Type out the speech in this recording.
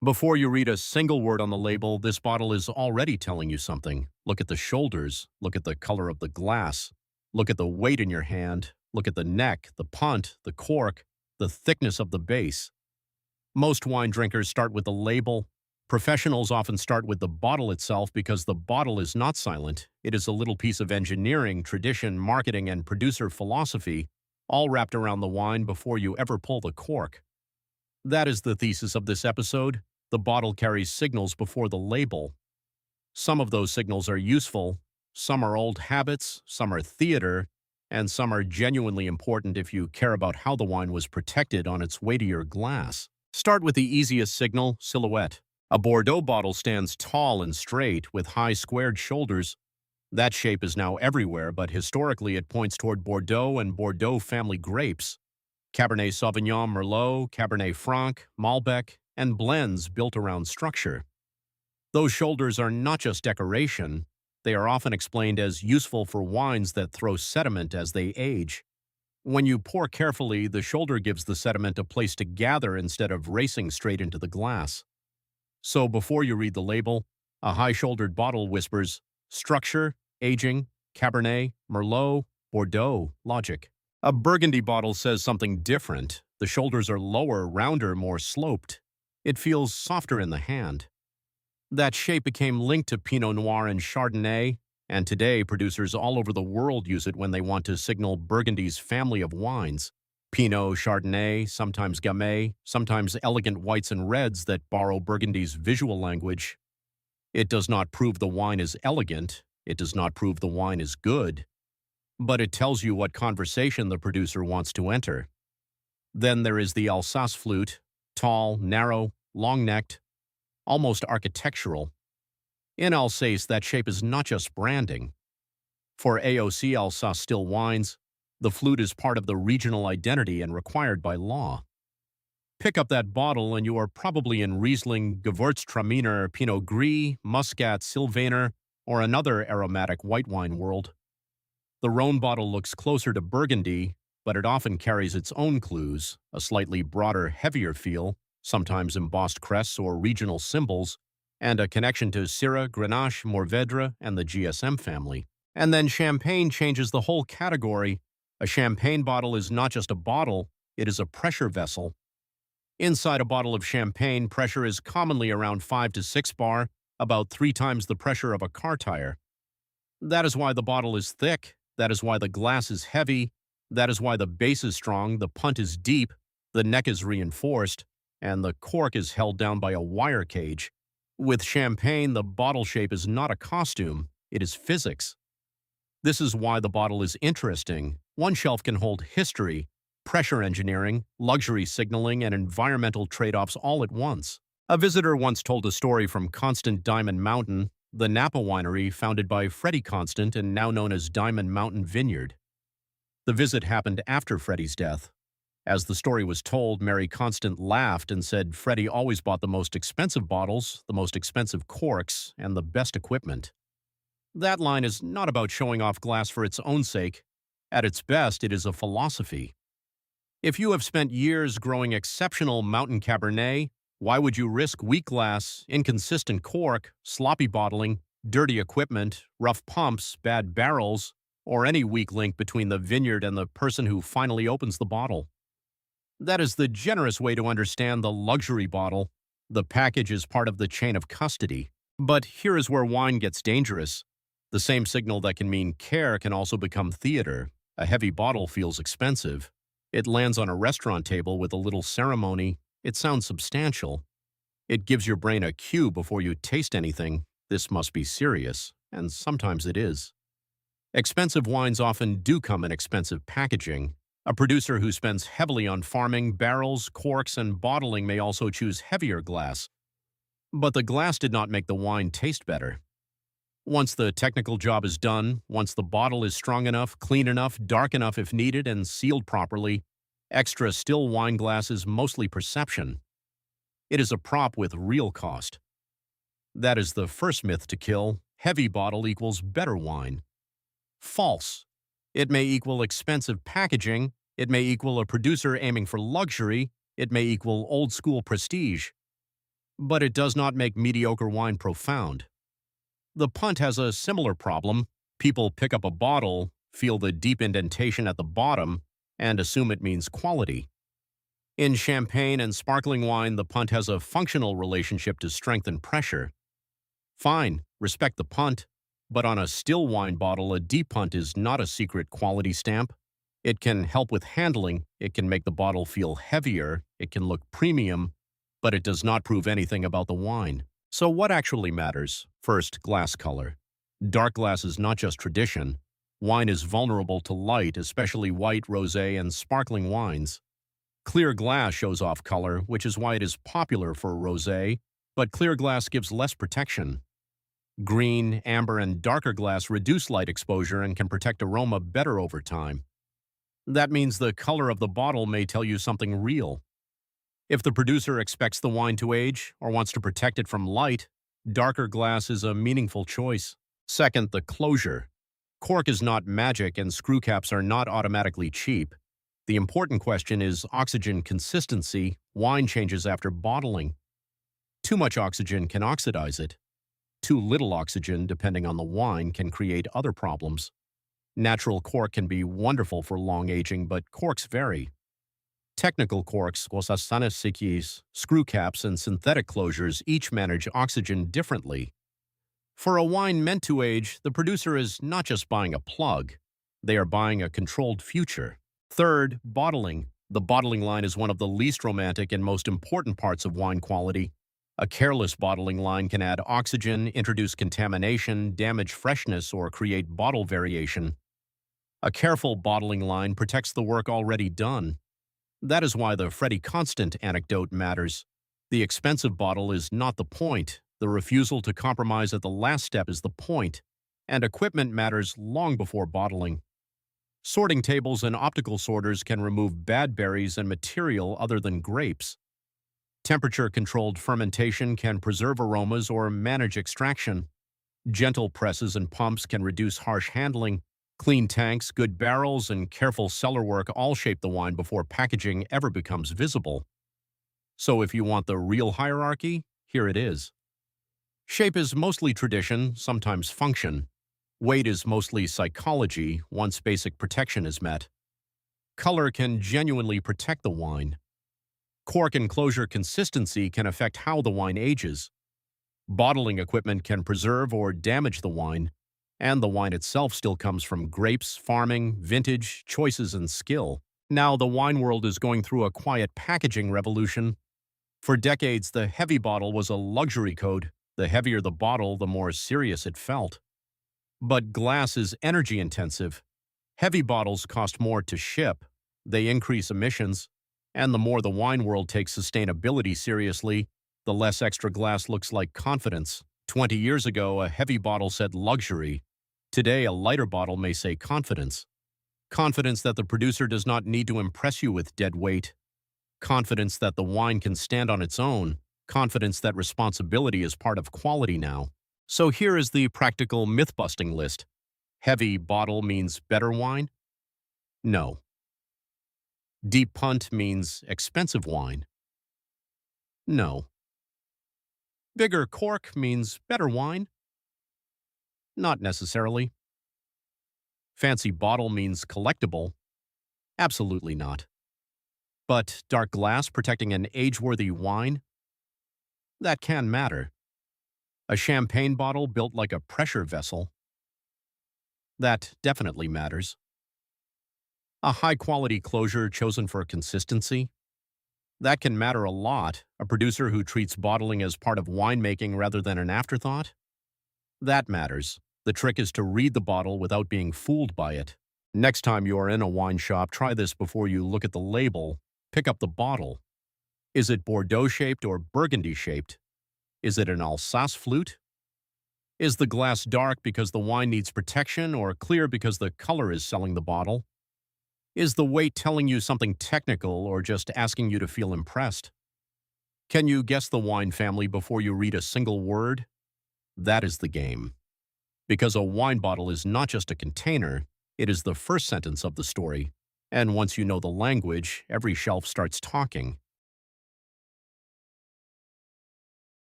Before you read a single word on the label, this bottle is already telling you something. Look at the shoulders, look at the color of the glass, look at the weight in your hand, look at the neck, the punt, the cork, the thickness of the base. Most wine drinkers start with the label. Professionals often start with the bottle itself because the bottle is not silent. It is a little piece of engineering, tradition, marketing, and producer philosophy, all wrapped around the wine before you ever pull the cork. That is the thesis of this episode. The bottle carries signals before the label. Some of those signals are useful, some are old habits, some are theater, and some are genuinely important if you care about how the wine was protected on its way to your glass. Start with the easiest signal, silhouette. A Bordeaux bottle stands tall and straight with high squared shoulders. That shape is now everywhere, but historically it points toward Bordeaux and Bordeaux family grapes. Cabernet Sauvignon, Merlot, Cabernet Franc, Malbec, and blends built around structure. Those shoulders are not just decoration, they are often explained as useful for wines that throw sediment as they age. When you pour carefully, the shoulder gives the sediment a place to gather instead of racing straight into the glass. So before you read the label, a high-shouldered bottle whispers, structure, aging, Cabernet, Merlot, Bordeaux, logic. A Burgundy bottle says something different. The shoulders are lower, rounder, more sloped. It feels softer in the hand. That shape became linked to Pinot Noir and Chardonnay, and today producers all over the world use it when they want to signal Burgundy's family of wines. Pinot, Chardonnay, sometimes Gamay, sometimes elegant whites and reds that borrow Burgundy's visual language. It does not prove the wine is elegant, it does not prove the wine is good, but it tells you what conversation the producer wants to enter. Then there is the Alsace flute, tall, narrow, long-necked, almost architectural. In Alsace, that shape is not just branding. For AOC Alsace Still Wines, the flute is part of the regional identity and required by law. Pick up that bottle and you are probably in Riesling, Gewürztraminer, Pinot Gris, Muscat, Sylvaner, or another aromatic white wine world. The Rhone bottle looks closer to Burgundy, but it often carries its own clues, a slightly broader, heavier feel, sometimes embossed crests or regional symbols, and a connection to Syrah, Grenache, Mourvedre, and the GSM family. And then champagne changes the whole category. A champagne bottle is not just a bottle, it is a pressure vessel. Inside a bottle of champagne, pressure is commonly around 5 to 6 bar, about 3 times the pressure of a car tire. That is why the bottle is thick, that is why the glass is heavy, that is why the base is strong, the punt is deep, the neck is reinforced, and the cork is held down by a wire cage. With champagne, the bottle shape is not a costume, it is physics. This is why the bottle is interesting. One shelf can hold history, pressure engineering, luxury signaling, and environmental trade-offs all at once. A visitor once told a story from Constant Diamond Mountain, the Napa winery founded by Freddie Constant and now known as Diamond Mountain Vineyard. The visit happened after Freddie's death. As the story was told, Mary Constant laughed and said Freddie always bought the most expensive bottles, the most expensive corks, and the best equipment. That line is not about showing off glass for its own sake. At its best, it is a philosophy. If you have spent years growing exceptional mountain Cabernet, why would you risk weak glass, inconsistent cork, sloppy bottling, dirty equipment, rough pumps, bad barrels, or any weak link between the vineyard and the person who finally opens the bottle? That is the generous way to understand the luxury bottle. The package is part of the chain of custody. But here is where wine gets dangerous. The same signal that can mean care can also become theater. A heavy bottle feels expensive. It lands on a restaurant table with a little ceremony. It sounds substantial. It gives your brain a cue before you taste anything. This must be serious, and sometimes it is. Expensive wines often do come in expensive packaging. A producer who spends heavily on farming, barrels, corks, and bottling may also choose heavier glass. But the glass did not make the wine taste better. Once the technical job is done, once the bottle is strong enough, clean enough, dark enough if needed, and sealed properly, extra still wine glass is mostly perception. It is a prop with real cost. That is the first myth to kill. Heavy bottle equals better wine. False. It may equal expensive packaging, it may equal a producer aiming for luxury, it may equal old-school prestige. But it does not make mediocre wine profound. The punt has a similar problem. People pick up a bottle, feel the deep indentation at the bottom, and assume it means quality. In champagne and sparkling wine, the punt has a functional relationship to strength and pressure. Fine, respect the punt, but on a still wine bottle, a deep punt is not a secret quality stamp. It can help with handling, it can make the bottle feel heavier, it can look premium, but it does not prove anything about the wine. So what actually matters? First, glass color. Dark glass is not just tradition. Wine is vulnerable to light, especially white, rosé, and sparkling wines. Clear glass shows off color, which is why it is popular for rosé, but clear glass gives less protection. Green, amber, and darker glass reduce light exposure and can protect aroma better over time. That means the color of the bottle may tell you something real. If the producer expects the wine to age or wants to protect it from light, darker glass is a meaningful choice. Second, the closure. Cork is not magic and screw caps are not automatically cheap. The important question is oxygen consistency. Wine changes after bottling. Too much oxygen can oxidize it. Too little oxygen, depending on the wine, can create other problems. Natural cork can be wonderful for long aging, but corks vary. Technical corks, screw caps, and synthetic closures each manage oxygen differently. For a wine meant to age, the producer is not just buying a plug. They are buying a controlled future. Third, bottling. The bottling line is one of the least romantic and most important parts of wine quality. A careless bottling line can add oxygen, introduce contamination, damage freshness, or create bottle variation. A careful bottling line protects the work already done. That is why the Freddie Constant anecdote matters. The expensive bottle is not the point. The refusal to compromise at the last step is the point. And equipment matters long before bottling. Sorting tables and optical sorters can remove bad berries and material other than grapes. Temperature-controlled fermentation can preserve aromas or manage extraction. Gentle presses and pumps can reduce harsh handling. Clean tanks, good barrels, and careful cellar work all shape the wine before packaging ever becomes visible. So if you want the real hierarchy, here it is. Shape is mostly tradition, sometimes function. Weight is mostly psychology, once basic protection is met. Color can genuinely protect the wine. Cork and closure consistency can affect how the wine ages. Bottling equipment can preserve or damage the wine. And the wine itself still comes from grapes, farming, vintage, choices, and skill. Now the wine world is going through a quiet packaging revolution. For decades, the heavy bottle was a luxury code. The heavier the bottle, the more serious it felt. But glass is energy intensive. Heavy bottles cost more to ship. They increase emissions. And the more the wine world takes sustainability seriously, the less extra glass looks like confidence. 20 years ago, a heavy bottle said luxury. Today, a lighter bottle may say confidence. Confidence that the producer does not need to impress you with dead weight. Confidence that the wine can stand on its own. Confidence that responsibility is part of quality now. So here is the practical myth-busting list. Heavy bottle means better wine? No. Deep punt means expensive wine? No. Bigger cork means better wine? Not necessarily. Fancy bottle means collectible? Absolutely not. But dark glass protecting an age-worthy wine? That can matter. A champagne bottle built like a pressure vessel? That definitely matters. A high-quality closure chosen for consistency? That can matter a lot. A producer who treats bottling as part of winemaking rather than an afterthought? That matters. The trick is to read the bottle without being fooled by it. Next time you are in a wine shop, try this before you look at the label. Pick up the bottle. Is it Bordeaux-shaped or Burgundy-shaped? Is it an Alsace flute? Is the glass dark because the wine needs protection or clear because the color is selling the bottle? Is the weight telling you something technical or just asking you to feel impressed? Can you guess the wine family before you read a single word? That is the game. Because a wine bottle is not just a container, it is the first sentence of the story. And once you know the language, every shelf starts talking.